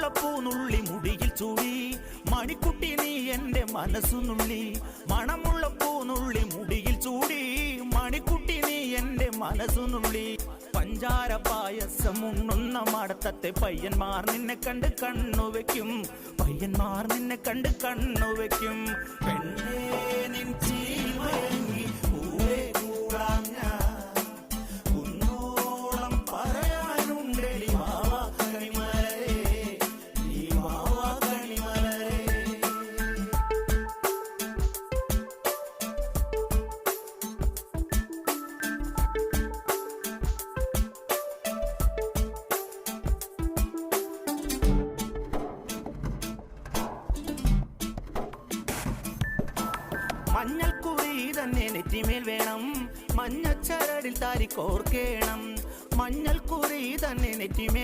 പൂനുള്ളി മുടിയിൽ ചൂടി മണിക്കുട്ടി നീ എന്റെ മനസ്സുനുള്ളി. മണമുള്ള പൂനുള്ളി മുടിയിൽ ചൂടി മണിക്കുട്ടി നീ എന്റെ മനസ്സുനുള്ളി. പഞ്ചാര പായസം ഉണ്ണുന്ന മടത്തത്തെ പയ്യന്മാർ നിന്നെ കണ്ട് കണ്ണുവെക്കും. പയ്യന്മാർ നിന്നെ കണ്ട് കണ്ണുവെക്കും. പെണ്ണേ നിൻ ചീമയങ്ങി പൂവേ കൂടാം ഞാൻ. കുന്നോളം പറയാനുണ്ടെടി വാവാ കണിമലരേ, നീ വാവാ കണിമലരേ. മഞ്ഞൾക്കുറി തന്നെ നെറ്റിമേൽ വേണം, മഞ്ഞച്ചരടിൽ താരി കോർക്കേണം. മഞ്ഞൾക്കുറി തന്നെ നെറ്റിമേൽ